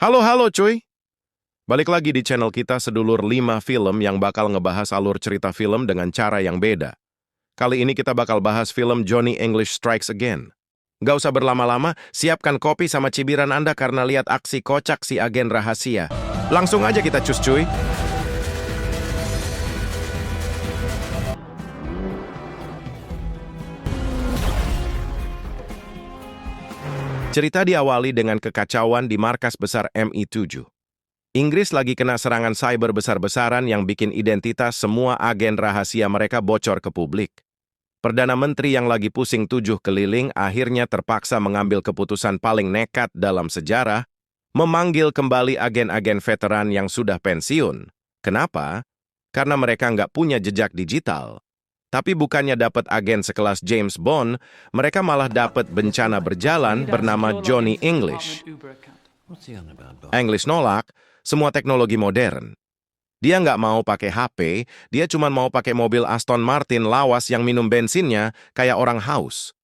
Halo cuy. Balik lagi di channel kita sedulur 5 film yang bakal ngebahas alur cerita film dengan cara yang beda. Kali ini kita bakal bahas film Johnny English Strikes Again. Gak usah berlama-lama, siapkan kopi sama cibiran Anda karena lihat aksi kocak si agen rahasia. Langsung aja kita cus cuy. Cerita diawali dengan kekacauan di markas besar MI7. Inggris lagi kena serangan cyber besar-besaran yang bikin identitas semua agen rahasia mereka bocor ke publik. Perdana Menteri yang lagi pusing 7 keliling akhirnya terpaksa mengambil keputusan paling nekat dalam sejarah, memanggil kembali agen-agen veteran yang sudah pensiun. Kenapa? Karena mereka nggak punya jejak digital. Tapi bukannya dapat agen sekelas James Bond, mereka malah dapat bencana berjalan bernama Johnny English. English nolak semua teknologi modern. Dia nggak mau pakai HP, dia cuma mau pakai mobil Aston Martin lawas yang minum bensinnya kayak orang haus.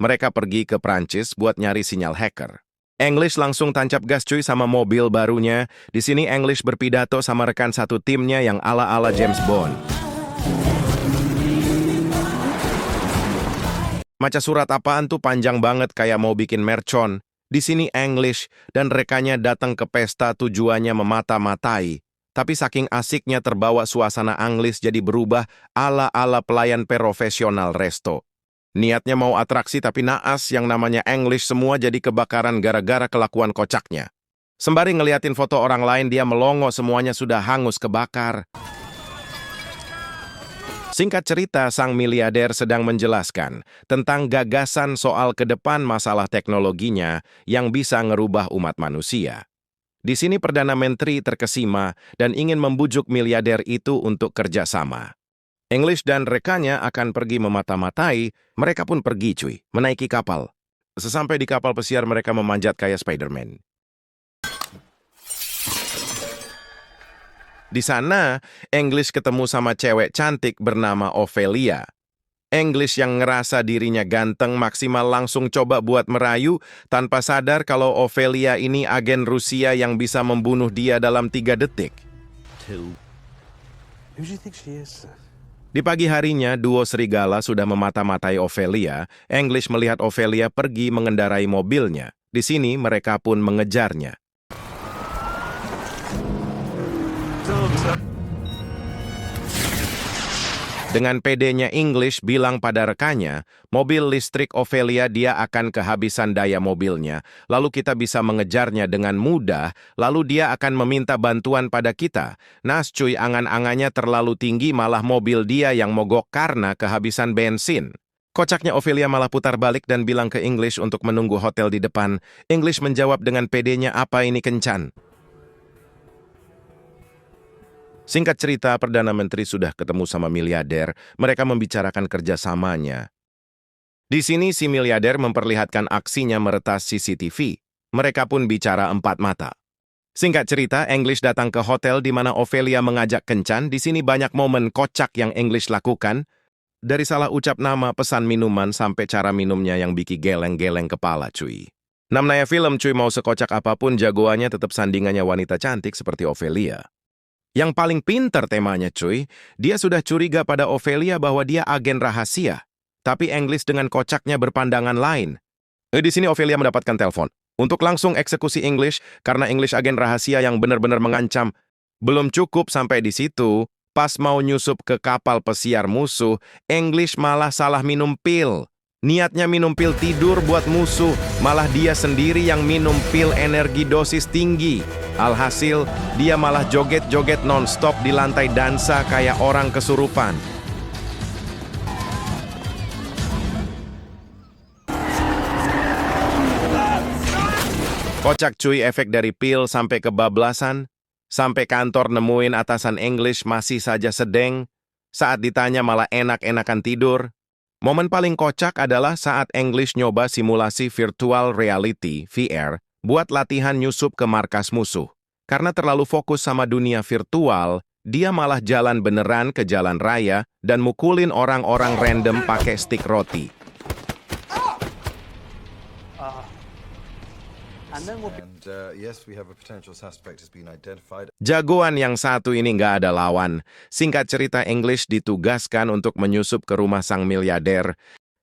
Mereka pergi ke Prancis buat nyari sinyal hacker. English langsung tancap gas cuy sama mobil barunya. Di sini English berpidato sama rekan satu timnya yang ala-ala James Bond. Maca surat apaan tuh panjang banget kayak mau bikin mercon. Di sini English dan rekannya datang ke pesta tujuannya memata-matai. Tapi saking asiknya terbawa suasana Anglis jadi berubah ala-ala pelayan profesional resto. Niatnya mau atraksi tapi naas yang namanya English semua jadi kebakaran gara-gara kelakuan kocaknya. Sembari ngeliatin foto orang lain dia melongo semuanya sudah hangus kebakar. Singkat cerita, sang miliarder sedang menjelaskan tentang gagasan soal ke depan masalah teknologinya yang bisa ngerubah umat manusia. Di sini Perdana Menteri terkesima dan ingin membujuk miliarder itu untuk kerjasama. English dan rekannya akan pergi memata-matai, mereka pun pergi cuy, menaiki kapal. Sesampai di kapal pesiar mereka memanjat kayak Spider-Man. Di sana, English ketemu sama cewek cantik bernama Ophelia. English yang ngerasa dirinya ganteng maksimal langsung coba buat merayu tanpa sadar kalau Ophelia ini agen Rusia yang bisa membunuh dia dalam 3 detik. Di pagi harinya, duo serigala sudah memata-matai Ophelia. English melihat Ophelia pergi mengendarai mobilnya. Di sini mereka pun mengejarnya. Dengan pedenya English bilang pada rekannya, mobil listrik Ophelia dia akan kehabisan daya mobilnya, lalu kita bisa mengejarnya dengan mudah, lalu dia akan meminta bantuan pada kita. Nas cuy angan-angannya terlalu tinggi malah mobil dia yang mogok karena kehabisan bensin. Kocaknya Ophelia malah putar balik dan bilang ke English untuk menunggu hotel di depan. English menjawab dengan pedenya apa ini kencan. Singkat cerita, Perdana Menteri sudah ketemu sama miliarder, mereka membicarakan kerjasamanya. Di sini si miliarder memperlihatkan aksinya meretas CCTV. Mereka pun bicara 4 mata. Singkat cerita, English datang ke hotel di mana Ophelia mengajak kencan. Di sini banyak momen kocak yang English lakukan. Dari salah ucap nama, pesan minuman, sampai cara minumnya yang bikin geleng-geleng kepala cuy. Namanya film cuy, mau sekocak apapun jagoannya tetap sandingannya wanita cantik seperti Ophelia. Yang paling pinter temanya cuy, dia sudah curiga pada Ophelia bahwa dia agen rahasia. Tapi English dengan kocaknya berpandangan lain. Di sini Ophelia mendapatkan telepon untuk langsung eksekusi English karena English agen rahasia yang benar-benar mengancam. Belum cukup sampai di situ, pas mau nyusup ke kapal pesiar musuh, English malah salah minum pil. Niatnya minum pil tidur buat musuh, malah dia sendiri yang minum pil energi dosis tinggi. Alhasil, dia malah joget-joget non-stop di lantai dansa kayak orang kesurupan. Kocak cuy efek dari pil sampai kebablasan, sampai kantor nemuin atasan English masih saja sedeng, saat ditanya malah enak-enakan tidur. Momen paling kocak adalah saat English nyoba simulasi virtual reality (VR) buat latihan nyusup ke markas musuh. Karena terlalu fokus sama dunia virtual, dia malah jalan beneran ke jalan raya dan mukulin orang-orang random pakai stick roti. Yes, we have a potential suspect has been identified. Jagoan yang satu ini nggak ada lawan. Singkat cerita, English ditugaskan untuk menyusup ke rumah sang miliarder.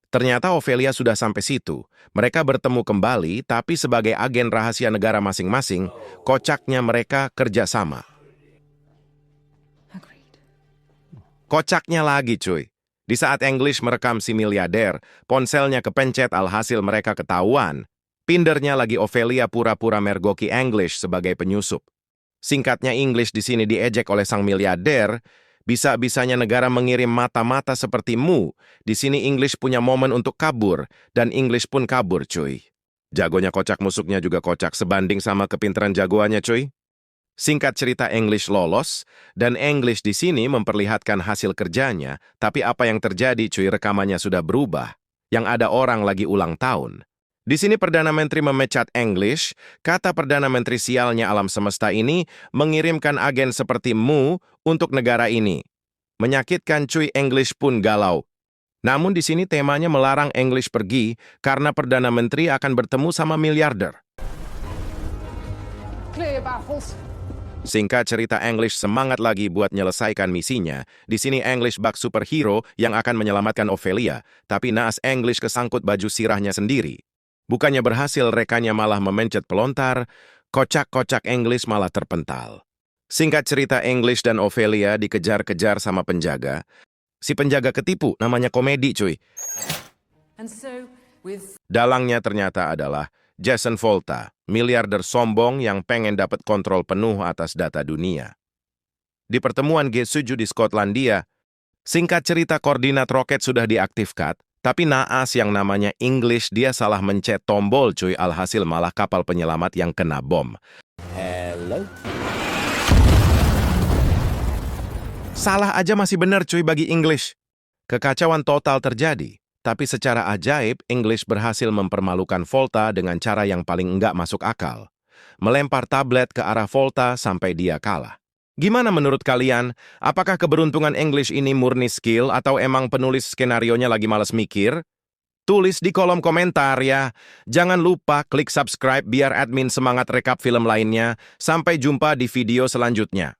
Ternyata Ophelia sudah sampai situ. Mereka bertemu kembali, tapi sebagai agen rahasia negara masing-masing, kocaknya mereka kerjasama. Kocaknya lagi, cuy. Di saat English merekam si miliarder, ponselnya kepencet, alhasil mereka ketahuan. Pindernya lagi Ophelia pura-pura mergoki English sebagai penyusup. Singkatnya, English di sini diejek oleh sang miliarder. Bisa-bisanya negara mengirim mata-mata sepertimu. Di sini English punya momen untuk kabur, dan English pun kabur, cuy. Jagonya kocak, musuhnya juga kocak, sebanding sama kepintaran jagoannya, cuy. Singkat cerita, English lolos, dan English di sini memperlihatkan hasil kerjanya, tapi apa yang terjadi, cuy, rekamannya sudah berubah. Yang ada orang lagi ulang tahun. Di sini Perdana Menteri memecat English, kata Perdana Menteri sialnya alam semesta ini mengirimkan agen seperti mu untuk negara ini. Menyakitkan, cuy, English pun galau. Namun di sini temanya melarang English pergi karena Perdana Menteri akan bertemu sama miliarder. Clear baffles. Singkat cerita, English semangat lagi buat menyelesaikan misinya. Di sini English bak superhero yang akan menyelamatkan Ophelia, tapi naas English kesangkut baju sirahnya sendiri. Bukannya berhasil, rekannya malah memencet pelontar, kocak-kocak English malah terpental. Singkat cerita, English dan Ophelia dikejar-kejar sama penjaga. Si penjaga ketipu, namanya komedi, cuy. And so, with Dalangnya ternyata adalah Jason Volta, miliarder sombong yang pengen dapat kontrol penuh atas data dunia. Di pertemuan G7 di Skotlandia, singkat cerita koordinat roket sudah diaktifkan, tapi naas yang namanya English dia salah mencet tombol, cuy, alhasil malah kapal penyelamat yang kena bom. Hello? Salah aja masih benar, cuy, bagi English. Kekacauan total terjadi, tapi secara ajaib English berhasil mempermalukan Volta dengan cara yang paling enggak masuk akal. Melempar tablet ke arah Volta sampai dia kalah. Gimana menurut kalian? Apakah keberuntungan English ini murni skill atau emang penulis skenarionya lagi malas mikir? Tulis di kolom komentar ya. Jangan lupa klik subscribe biar admin semangat rekap film lainnya. Sampai jumpa di video selanjutnya.